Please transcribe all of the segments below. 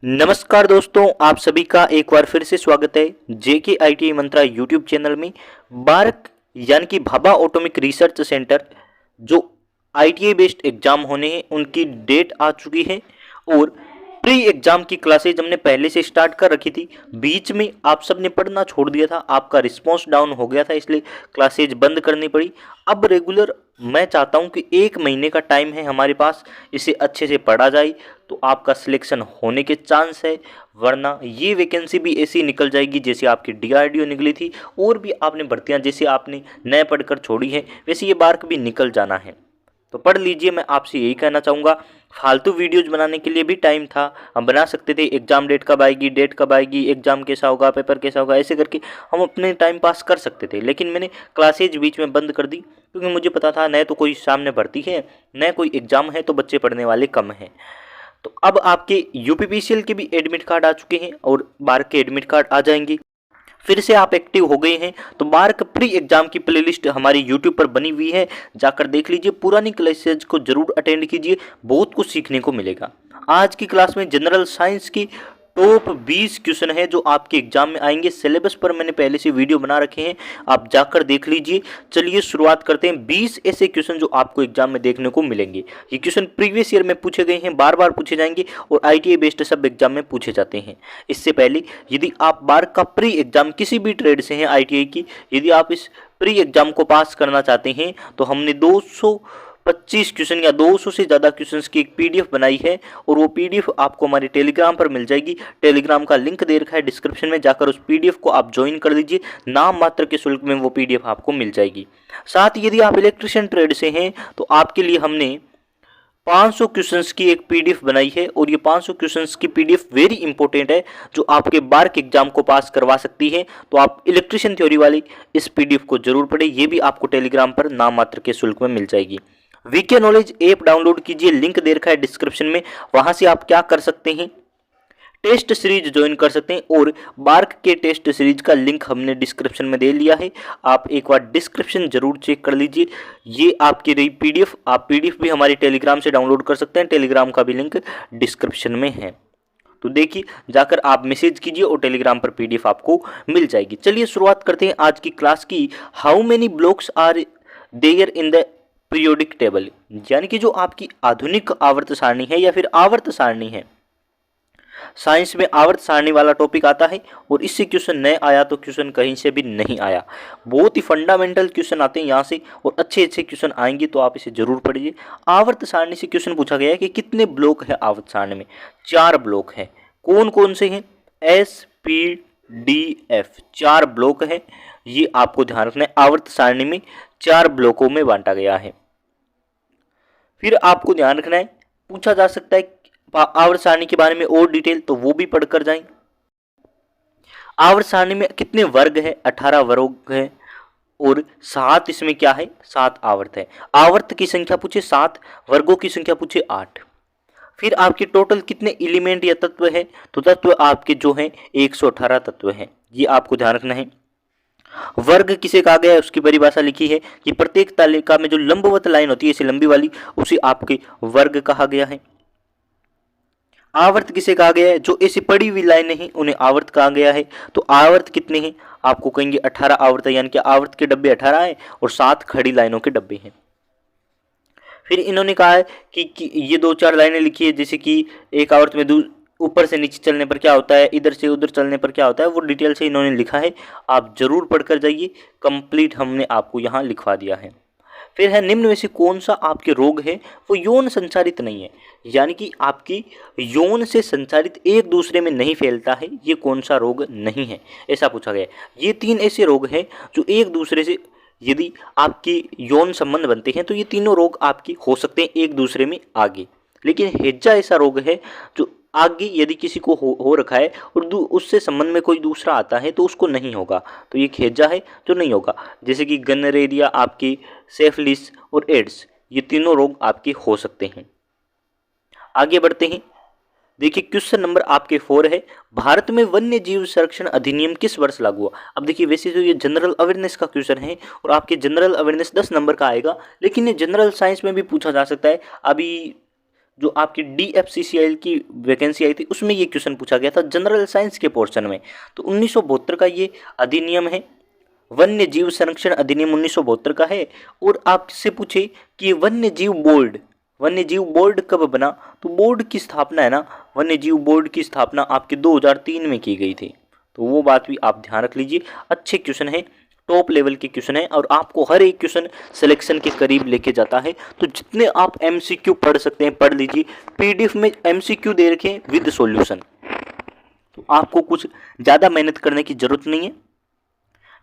नमस्कार दोस्तों, आप सभी का एक बार फिर से स्वागत है जेके आईटीआई मंत्रा यूट्यूब चैनल में। बार्क यानी कि भाभा ऑटोमिक रिसर्च सेंटर जो आईटीआई बेस्ड एग्जाम होने हैं उनकी डेट आ चुकी है और प्री एग्जाम की क्लासेज हमने पहले से स्टार्ट कर रखी थी। बीच में आप सब ने पढ़ना छोड़ दिया था, आपका रिस्पॉन्स डाउन हो गया था, इसलिए क्लासेज बंद करनी पड़ी। अब रेगुलर मैं चाहता हूं कि 1 महीने का टाइम है हमारे पास, इसे अच्छे से पढ़ा जाए तो आपका सिलेक्शन होने के चांस है, वरना ये वैकेंसी भी ऐसी निकल जाएगी जैसे आपकी डीआरडीओ निकली थी और भी आपने भर्तियां जैसे आपने नए पढ़कर छोड़ी है वैसे ये बार्क भी निकल जाना है। तो पढ़ लीजिए, मैं आपसे यही कहना चाहूँगा। फालतू वीडियोज बनाने के लिए भी टाइम था, हम बना सकते थे एग्जाम डेट कब आएगी, एग्जाम कैसा होगा, पेपर कैसा होगा, ऐसे करके हम अपने टाइम पास कर सकते थे। लेकिन मैंने क्लासेज बीच में बंद कर दी क्योंकि मुझे पता था न तो कोई सामने भर्ती है न कोई एग्जाम है, तो बच्चे पढ़ने वाले कम हैं। तो अब आपके यूपीपीसीएल के भी एडमिट कार्ड आ चुके हैं और बार्क के एडमिट कार्ड आ जाएंगे। फिर से आप एक्टिव हो गए हैं तो बार्क प्री एग्जाम की प्लेलिस्ट हमारी यूट्यूब पर बनी हुई है, जाकर देख लीजिए। पुरानी क्लासेज को जरूर अटेंड कीजिए, बहुत कुछ सीखने को मिलेगा। आज की क्लास में जनरल साइंस की टॉप 20 क्वेश्चन है जो आपके एग्जाम में आएंगे। सिलेबस पर मैंने पहले से वीडियो बना रखे हैं, आप जाकर देख लीजिए। चलिए शुरुआत करते हैं। 20 ऐसे क्वेश्चन जो आपको एग्जाम में देखने को मिलेंगे। ये क्वेश्चन प्रीवियस ईयर में पूछे गए हैं, बार बार पूछे जाएंगे और आईटीआई बेस्ड सब एग्जाम में पूछे जाते हैं। इससे पहले यदि आप बार्क का प्री एग्जाम किसी भी ट्रेड से हैं आईटीआई की, यदि आप इस प्री एग्जाम को पास करना चाहते हैं तो हमने 225 क्वेश्चन या 200 से ज़्यादा क्वेश्चंस की एक पीडीएफ बनाई है और वो पीडीएफ आपको हमारे टेलीग्राम पर मिल जाएगी। टेलीग्राम का लिंक दे रखा है डिस्क्रिप्शन में, जाकर उस पीडीएफ को आप ज्वाइन कर लीजिए। नाम मात्र के शुल्क में वो पीडीएफ आपको मिल जाएगी। साथ ही यदि आप इलेक्ट्रिशियन ट्रेड से हैं तो आपके लिए हमने 500 क्वेश्चंस की एक पीडीएफ बनाई है और ये 500 क्वेश्चंस की पीडीएफ वेरी इंपॉर्टेंट है जो आपके बार्क एग्जाम को पास करवा सकती है। तो आप इलेक्ट्रिशियन थ्योरी वाली इस पीडीएफ को जरूर पढ़ें, ये भी आपको टेलीग्राम पर नाम मात्र के शुल्क में मिल जाएगी। वीके नॉलेज ऐप डाउनलोड कीजिए, लिंक दे रखा है डिस्क्रिप्शन में। वहां से आप क्या कर सकते हैं, टेस्ट सीरीज ज्वाइन कर सकते हैं और बार्क के टेस्ट सीरीज का लिंक हमने डिस्क्रिप्शन में दे लिया है। आप एक बार डिस्क्रिप्शन जरूर चेक कर लीजिए। ये आपकी रही पीडीएफ, आप पीडीएफ भी हमारी टेलीग्राम से डाउनलोड कर सकते हैं, टेलीग्राम का भी लिंक डिस्क्रिप्शन में है। तो देखिए, जाकर आप मैसेज कीजिए और टेलीग्राम पर पीडीएफ आपको मिल जाएगी। चलिए शुरुआत करते हैं आज की क्लास की। How many blocks are there in the periodic table, यानी कि जो आपकी आधुनिक आवर्त सारणी है या फिर आवर्त सारणी है। साइंस में आवर्त सारणी वाला टॉपिक आता है और इससे क्वेश्चन नहीं आया तो क्वेश्चन कहीं से भी नहीं आया। बहुत ही फंडामेंटल क्वेश्चन आते हैं यहाँ से और अच्छे अच्छे क्वेश्चन आएंगे, तो आप इसे जरूर पढ़िए। आवर्त सारणी से क्वेश्चन पूछा गया है कि कितने ब्लॉक है आवर्त सारणी में। 4 ब्लॉक हैं। कौन कौन से हैं? S P D F 4 block हैं। ये आपको ध्यान रखना है, आवर्त सारणी में 4 ब्लॉकों में बांटा गया है। फिर आपको ध्यान रखना है, पूछा जा सकता है आवर्त सारणी के बारे में और डिटेल, तो वो भी पढ़कर जाएं। आवर्त सारणी में कितने वर्ग है? 18 वर्ग है और 7 इसमें क्या है? 7 आवर्त है। आवर्त की संख्या पूछे 7, वर्गों की संख्या पूछे 8। फिर आपके टोटल कितने एलिमेंट या तत्व है? तो तत्व आपके जो हैं 118 तत्व हैं, ये आपको ध्यान रखना है। वर्ग किसे कहा गया है उसकी परिभाषा लिखी है कि प्रत्येक तालिका में जो लंबवत लाइन होती है इसे लंबी वाली, उसे आपके वर्ग कहा गया है। आवर्त किसे कहा गया है? जो ऐसी पड़ी हुई लाइनें हैं उन्हें आवर्त कहा गया है। तो आवर्त कितने हैं? आपको कहेंगे 18 आवर्त है, यानी कि आवर्त के डब्बे 18 हैं और 7 खड़ी लाइनों के डब्बे हैं। फिर इन्होंने कहा है कि ये 2-4 लाइनें लिखी है, जैसे कि एक आवर्त में ऊपर से नीचे चलने पर क्या होता है, इधर से उधर चलने पर क्या होता है, वो डिटेल से इन्होंने लिखा है। आप जरूर पढ़कर जाइए, कंप्लीट हमने आपको यहाँ लिखवा दिया है। फिर है निम्न में से कौन सा आपके रोग है वो यौन संचारित नहीं है, यानी कि आपकी यौन से संचारित एक दूसरे में नहीं फैलता है, ये कौन सा रोग नहीं है, ऐसा पूछा गया है। ये 3 ऐसे रोग हैं जो एक दूसरे से यदि आपके यौन संबंध बनते हैं तो ये तीनों रोग आपकी हो सकते हैं एक दूसरे में आगे। लेकिन हैजा ऐसा रोग है जो आगे यदि किसी को हो रखा है और उससे संबंध में कोई दूसरा आता है तो उसको नहीं होगा, तो ये हैजा है जो नहीं होगा। जैसे कि गनरेरिया, आपकी सिफिलिस और एड्स, ये तीनों रोग आपके हो सकते हैं। आगे बढ़ते हैं। देखिए क्वेश्चन नंबर आपके 4 है, भारत में वन्य जीव संरक्षण अधिनियम किस वर्ष लागू हुआ? अब देखिए वैसे तो ये जनरल अवेयरनेस का क्वेश्चन है और आपके जनरल अवेयरनेस 10 नंबर का आएगा, लेकिन ये जनरल साइंस में भी पूछा जा सकता है। अभी जो आपकी DFCCIL की वैकेंसी आई थी उसमें ये क्वेश्चन पूछा गया था जनरल साइंस के पोर्शन में। तो 1972 का ये अधिनियम है, वन्य जीव संरक्षण अधिनियम 1972 का है। और आपसे पूछे कि वन्य जीव बोर्ड कब बना, तो बोर्ड की स्थापना है ना, वन्य जीव बोर्ड की स्थापना आपके 2003 में की गई थी। तो वो बात भी आप ध्यान रख लीजिए। अच्छे क्वेश्चन है, टॉप लेवल के क्वेश्चन है और आपको हर एक क्वेश्चन सिलेक्शन के करीब लेके जाता है। तो जितने आप MCQ पढ़ सकते हैं पढ़ लीजिए। PDF में MCQ दे रखे हैं विद सॉल्यूशन, तो आपको कुछ ज़्यादा मेहनत करने की जरूरत नहीं है।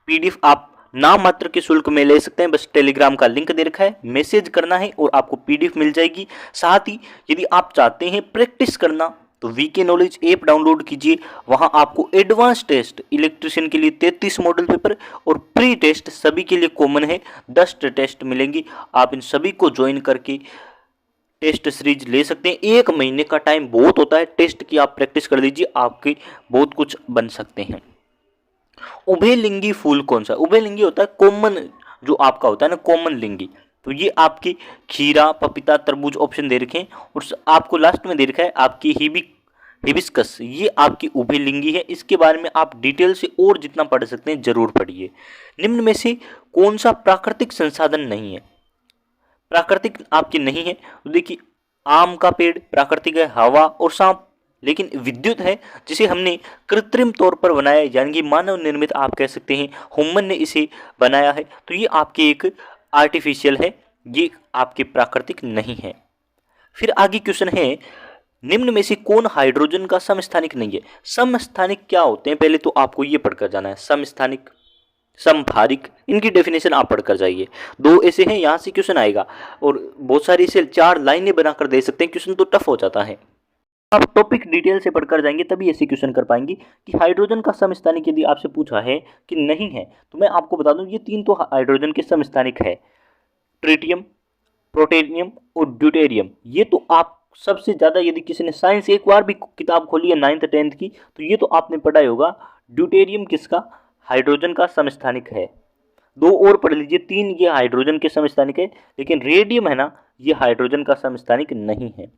PDF आप नाम मात्र के शुल्क में ले सकते हैं, बस टेलीग्राम का लिंक दे रखा है, मैसेज करना है और आपको PDF मिल जाएगी। साथ ही यदि आप चाहते हैं प्रैक्टिस करना तो VK नॉलेज ऐप डाउनलोड कीजिए, वहां आपको एडवांस टेस्ट इलेक्ट्रिशियन के लिए 33 मॉडल पेपर और प्री टेस्ट सभी के लिए कॉमन है 10 टेस्ट मिलेंगी। आप इन सभी को ज्वाइन करके टेस्ट सीरीज ले सकते हैं। 1 महीने का टाइम बहुत होता है टेस्ट की, आप प्रैक्टिस कर लीजिए, आपके बहुत कुछ बन सकते हैं। उभयलिंगी फूल कौन सा? उभयलिंगी होता है कॉमन, जो आपका होता है ना कॉमन लिंगी। तो ये आपकी खीरा, पपीता, तरबूज ऑप्शन दे रखे हैं और आपको लास्ट में दे रखा है आपकी हिबिस्कस, ये आपकी उभयलिंगी है। इसके बारे में आप डिटेल से और जितना पढ़ सकते हैं जरूर पढ़िए। निम्न में से कौन सा प्राकृतिक संसाधन नहीं है? प्राकृतिक आपकी नहीं है तो देखिए, आम का पेड़ प्राकृतिक है, हवा और सांप। लेकिन विद्युत है जिसे हमने कृत्रिम तौर पर बनाया है, यानी कि मानव निर्मित आप कह सकते हैं, ह्यूमन ने इसे बनाया है, तो ये आपके एक आर्टिफिशियल है, ये आपके प्राकृतिक नहीं है। फिर आगे क्वेश्चन है, निम्न में से कौन हाइड्रोजन का समस्थानिक नहीं है? समस्थानिक क्या होते हैं पहले तो आपको ये पढ़कर जाना है। समस्थानिक, समभारिक, इनकी डेफिनेशन आप पढ़कर जाइए। 2 ऐसे हैं, यहाँ से क्वेश्चन आएगा और बहुत सारी इसे 4 लाइनें बनाकर दे सकते हैं, क्वेश्चन तो टफ हो जाता है। आप टॉपिक डिटेल से पढ़कर जाएंगे तभी ऐसे क्वेश्चन कर पाएंगे। कि हाइड्रोजन का समस्थानिक यदि आपसे पूछा है कि नहीं है, तो मैं आपको बता दूं ये 3 तो हाइड्रोजन के समस्थानिक है, ट्रिटियम, प्रोटेनियम और ड्यूटेरियम। ये तो आप सबसे ज़्यादा, यदि किसी ने साइंस एक बार भी किताब खोली है 9th 10th की, तो ये तो आपने पढ़ा ही होगा। ड्यूटेरियम किसका? हाइड्रोजन का समस्थानिक है। 2 और पढ़ लीजिए, 3 ये हाइड्रोजन के समस्थानिक है, लेकिन रेडियम है ना, ये हाइड्रोजन का समस्थानिक नहीं है।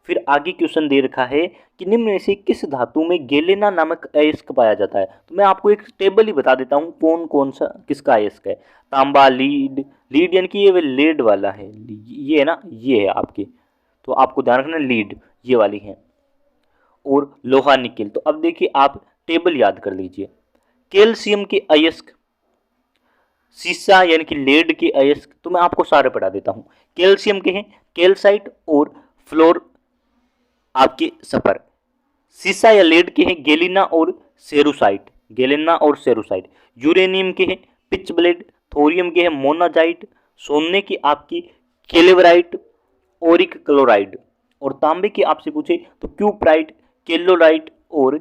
फिर आगे क्वेश्चन दे रखा है कि निम्न में से किस धातु में गैलेना नामक अयस्क पाया जाता है? तो मैं आपको एक टेबल ही बता देता हूँ कौन कौन सा किसका अयस्क है। तांबा, लीड यानी कि ये लेड वाला है, ये है ना, ये है आपकी, तो आपको ध्यान रखना लीड ये वाली है, और लोहा निकेल। तो अब देखिए आप टेबल याद कर लीजिए। कैल्शियम के अयस्क, सीसा यानी कि लेड के अयस्क, तो मैं आपको सारे पढ़ा देता हूँ। कैल्शियम के हैं कैल्साइट और फ्लोर आपके सफर। सीसा या लेड के हैं गैलिना और सेरुसाइट। यूरेनियम के हैं पिच ब्लेड। थोरियम के हैं मोनाजाइट। सोने की आपकी केलेवराइट, ओरिक क्लोराइड। और तांबे की आपसे पूछे तो क्यूप्राइट, केलोराइट और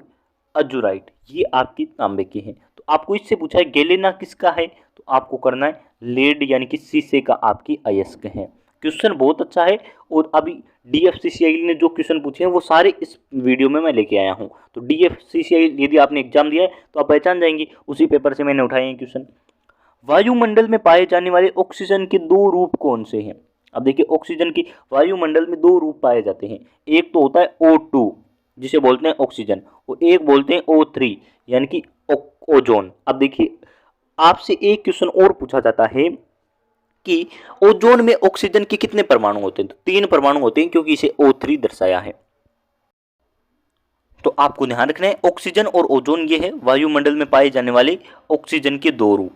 अजुराइट, ये आपकी तांबे के हैं। तो आपको इससे पूछा है गैलिना किसका है, तो आपको करना है लेड यानी कि शीशे का आपकी अयस्क है। क्वेश्चन बहुत अच्छा है और अभी DFCCIL ने जो क्वेश्चन पूछे हैं वो सारे इस वीडियो में मैं लेके आया हूँ। तो DFCCIL यदि आपने एग्जाम दिया है तो आप पहचान जाएंगे, उसी पेपर से मैंने उठाए हैं क्वेश्चन। वायुमंडल में पाए जाने वाले ऑक्सीजन के 2 रूप कौन से हैं? अब देखिए, ऑक्सीजन की वायुमंडल में 2 रूप पाए जाते हैं। एक तो होता है O2 जिसे बोलते हैं ऑक्सीजन, और एक बोलते हैं O3 यानी कि ओजोन। अब देखिए, आपसे एक क्वेश्चन और पूछा जाता है कि ओजोन में ऑक्सीजन के कितने परमाणु होते हैं? तो 3 परमाणु होते हैं, क्योंकि इसे O3 दर्शाया है। तो आपको ध्यान रखना है, ऑक्सीजन और ओजोन ये है वायुमंडल में पाए जाने वाले ऑक्सीजन के 2 रूप।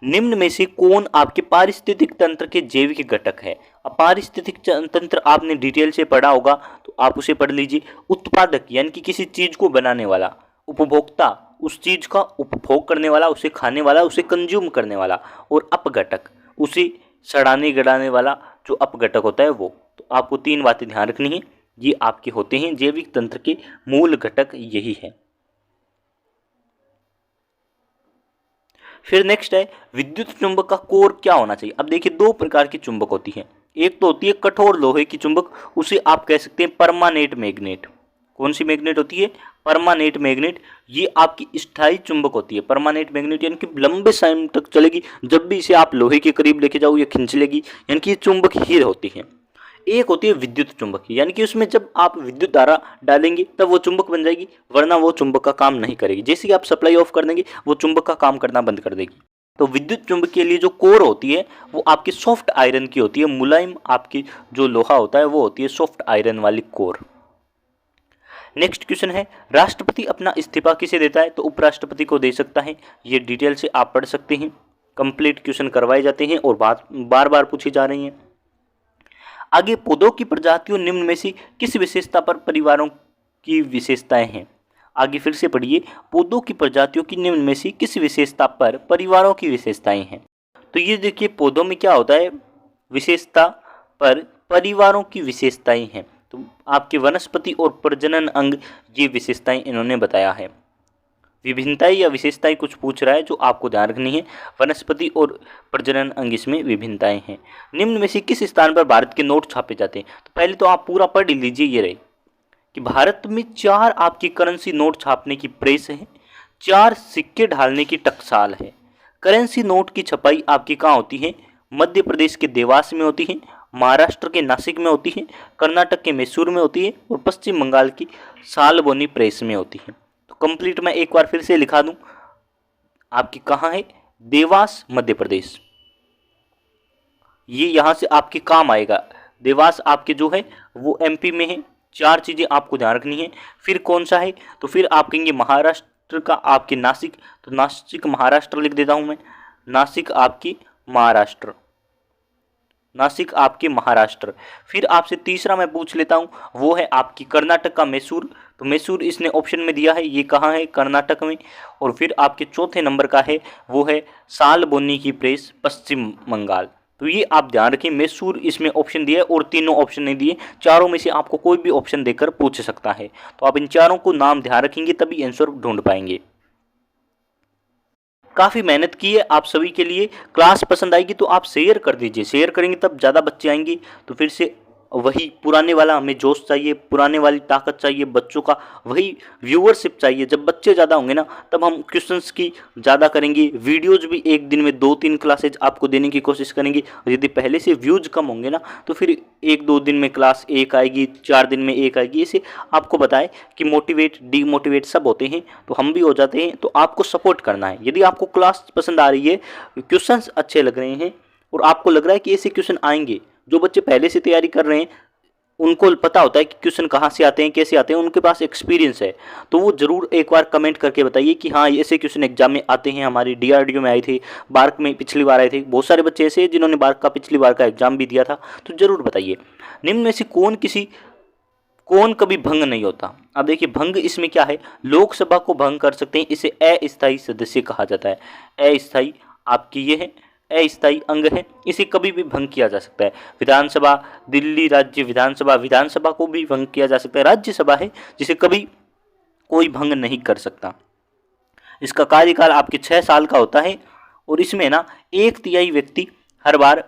निम्न में से कौन आपके पारिस्थितिक तंत्र के जैविक घटक है? अब पारिस्थितिक तंत्र आपने डिटेल से पढ़ा होगा, तो आप उसे पढ़ लीजिए। उत्पादक यानी कि किसी चीज को बनाने वाला, उपभोक्ता उस चीज का उपभोग करने वाला, उसे खाने वाला, उसे कंज्यूम करने वाला, और अपघटक उसे सड़ाने गड़ाने वाला जो अपघटक होता है वो। तो आपको 3 बातें ध्यान रखनी है, ये आपके होते हैं जैविक तंत्र के मूल घटक, यही है। फिर नेक्स्ट है विद्युत चुंबक का कोर क्या होना चाहिए? अब देखिए, 2 प्रकार की चुंबक होती है। एक तो होती है कठोर लोहे की चुंबक, उसे आप कह सकते हैं परमानेंट मैग्नेट। कौन सी मैग्नेट होती है? Permanent magnet. ये आपकी स्थायी चुंबक होती है। परमानेंट मैग्नेट यानी कि लंबे समय तक चलेगी, जब भी इसे आप लोहे के करीब लेके जाओ ये खींच लेगी, यानी कि ये चुंबक ही होती है। एक होती है विद्युत चुंबक, यानी कि उसमें जब आप विद्युत धारा डालेंगे तब वो चुंबक बन जाएगी, वरना वो चुंबक का काम नहीं करेगी। जैसे कि आप सप्लाई ऑफ कर देंगे वो चुंबक का काम करना बंद कर देगी। तो विद्युत चुंबक के लिए जो कोर होती है वो आपकी सॉफ्ट आयरन की होती है, मुलायम आपकी जो लोहा होता है वो होती है सॉफ्ट आयरन वाली कोर। नेक्स्ट क्वेश्चन है, राष्ट्रपति अपना इस्तीफा किसे देता है? तो उपराष्ट्रपति को दे सकता है। ये डिटेल से आप पढ़ सकते हैं, कंप्लीट क्वेश्चन करवाए जाते हैं और बार बार पूछी जा रही हैं। आगे, पौधों की प्रजातियों निम्न में से किस विशेषता पर परिवारों की विशेषताएं हैं? आगे फिर से पढ़िए, पौधों की प्रजातियों की निम्न में से किस विशेषता पर परिवारों की विशेषताएं हैं? तो ये देखिए, पौधों में क्या होता है, विशेषता पर परिवारों की विशेषताएं हैं। तो आपके वनस्पति और प्रजनन अंग, ये विशेषताएं इन्होंने बताया है। विभिन्नताएं या विशेषताएं कुछ पूछ रहा है जो आपको ध्यान रखनी है। वनस्पति और प्रजनन अंग, इसमें विभिन्नताएं हैं। निम्न में से किस स्थान पर भारत के नोट छापे जाते हैं? तो पहले तो आप पूरा पढ़ लीजिए। ये रहे कि भारत में 4 आपकी करेंसी नोट छापने की प्रेस है, 4 सिक्के ढालने की टकसाल है। करेंसी नोट की छपाई आपकी कहाँ होती है? मध्य प्रदेश के देवास में होती है, महाराष्ट्र के नासिक में होती है, कर्नाटक के मैसूर में होती है और पश्चिम बंगाल की सालबोनी प्रेस में होती है। तो कंप्लीट मैं एक बार फिर से लिखा दूं, आपकी कहाँ है? देवास, मध्य प्रदेश। ये यहाँ से आपके काम आएगा। देवास आपके जो है वो एमपी में है। 4 चीज़ें आपको ध्यान रखनी है। फिर कौन सा है? तो फिर आप कहेंगे महाराष्ट्र का आपके नासिक, तो नासिक महाराष्ट्र लिख देता हूँ मैं। नासिक आपकी महाराष्ट्र, नासिक आपके महाराष्ट्र। फिर आपसे तीसरा मैं पूछ लेता हूँ, वो है आपकी कर्नाटक का मैसूर। तो मैसूर इसने ऑप्शन में दिया है, ये कहाँ है? कर्नाटक में। और फिर आपके चौथे नंबर का है वो है सालबोनी की प्रेस, पश्चिम बंगाल। तो ये आप ध्यान रखें, मैसूर इसमें ऑप्शन दिया है और तीनों ऑप्शन नहीं दिए। चारों में से आपको कोई भी ऑप्शन देकर पूछ सकता है। तो आप इन चारों को नाम ध्यान रखेंगे तभी आंसर ढूंढ पाएंगे। काफ़ी मेहनत की है आप सभी के लिए। क्लास पसंद आएगी तो आप शेयर कर दीजिए, शेयर करेंगे तब ज़्यादा बच्चे आएंगे। तो फिर से वही पुराने वाला हमें जोश चाहिए, पुराने वाली ताकत चाहिए, बच्चों का वही व्यूअरशिप चाहिए। जब बच्चे ज़्यादा होंगे ना तब हम क्वेश्चंस की ज़्यादा करेंगे, वीडियोज भी एक दिन में 2-3 क्लासेज आपको देने की कोशिश करेंगे। और यदि पहले से व्यूज कम होंगे ना तो फिर 1-2 दिन में क्लास एक आएगी, 4 दिन में एक आएगी। इसे आपको बताएं कि मोटिवेट डीमोटिवेट सब होते हैं, तो हम भी हो जाते हैं। तो आपको सपोर्ट करना है। यदि आपको क्लास पसंद आ रही है, क्वेश्चंस अच्छे लग रहे हैं और आपको लग रहा है कि ऐसे क्वेश्चन आएंगे, जो बच्चे पहले से तैयारी कर रहे हैं उनको पता होता है कि क्वेश्चन कहाँ से आते हैं, कैसे आते हैं, उनके पास एक्सपीरियंस है, तो वो जरूर एक बार कमेंट करके बताइए कि हाँ ऐसे क्वेश्चन एग्जाम में आते हैं। हमारी डीआरडीओ में आए थे, बार्क में पिछली बार आए थे। बहुत सारे बच्चे ऐसे हैं जिन्होंने बार्क का पिछली बार का एग्जाम भी दिया था। तो जरूर बताइए, निम्न में से कौन कभी भंग नहीं होता? अब देखिए, भंग इसमें क्या है, लोकसभा को भंग कर सकते हैं, इसे अस्थायी सदस्य कहा जाता है। अस्थायी आपकी ये है, अस्थायी अंग है, इसे कभी भी भंग किया जा सकता है। विधानसभा, दिल्ली राज्य विधानसभा, विधानसभा को भी भंग किया जा सकता है। राज्यसभा है जिसे कभी कोई भंग नहीं कर सकता। इसका कार्यकाल आपके 6 साल का होता है और इसमें ना 1/3 व्यक्ति हर बार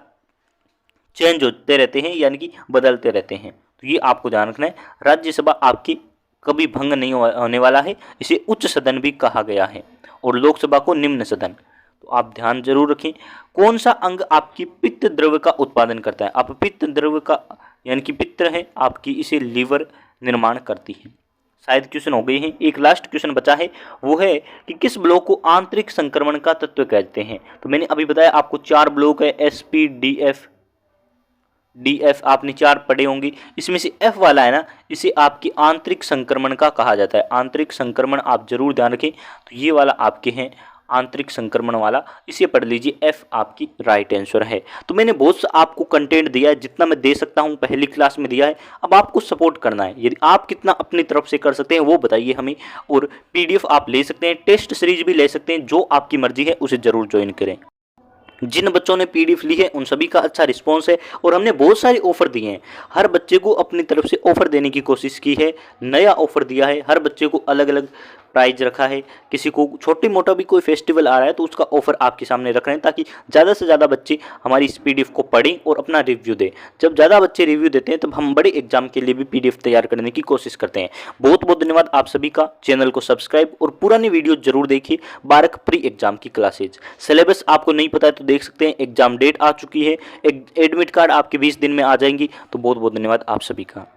चेंज होते रहते हैं, यानी कि बदलते रहते हैं। तो ये आपको ध्यान रखना है। राज्यसभा आपकी कभी भंग नहीं होने वाला है, इसे उच्च सदन भी कहा गया है और लोकसभा को निम्न सदन। तो आप ध्यान जरूर रखें। कौन सा अंग आपकी पित्त द्रव्य का उत्पादन करता है? आप पित्त द्रव्य का, यानी कि पित्त है आपकी, इसे लीवर निर्माण करती है। शायद क्वेश्चन हो गए हैं। एक लास्ट क्वेश्चन बचा है, वो है कि किस ब्लॉक को आंतरिक संक्रमण का तत्व कहते हैं? तो मैंने अभी बताया आपको 4 ब्लॉक है, SP, DF आपने 4 पढ़े होंगे। इसमें से F वाला है ना, इसे आपकी आंतरिक संक्रमण का कहा जाता है। आंतरिक संक्रमण आप जरूर ध्यान रखें। तो ये वाला आपके हैं आंतरिक संक्रमण वाला, इसे पढ़ लीजिए। F आपकी राइट आंसर है। तो मैंने बहुत सा आपको कंटेंट दिया है, जितना मैं दे सकता हूँ पहली क्लास में दिया है। अब आपको सपोर्ट करना है, यदि आप कितना अपनी तरफ से कर सकते हैं वो बताइए हमें। और PDF आप ले सकते हैं, टेस्ट सीरीज भी ले सकते हैं, जो आपकी मर्जी है उसे जरूर ज्वाइन करें। जिन बच्चों ने PDF ली है उन सभी का अच्छा रिस्पांस है और हमने बहुत सारे ऑफर दिए हैं। हर बच्चे को अपनी तरफ से ऑफर देने की कोशिश की है, नया ऑफर दिया है। हर बच्चे को अलग अलग प्राइज रखा है, किसी को छोटी मोटा भी कोई फेस्टिवल आ रहा है तो उसका ऑफर आपके सामने रख रहे हैं, ताकि ज़्यादा से ज़्यादा बच्चे हमारी इस पीडीएफ को पढ़ें और अपना रिव्यू दें। जब ज़्यादा बच्चे रिव्यू देते हैं तब हम बड़े एग्जाम के लिए भी पीडीएफ तैयार करने की कोशिश करते हैं। बहुत बहुत धन्यवाद आप सभी का। चैनल को सब्सक्राइब और पुरानी वीडियो जरूर देखिए। 12 प्री एग्जाम की क्लासेज, सिलेबस आपको नहीं पता है तो देख सकते हैं। एग्जाम डेट आ चुकी है, एडमिट कार्ड आपके 20 दिन में आ जाएंगी। तो बहुत बहुत धन्यवाद आप सभी का।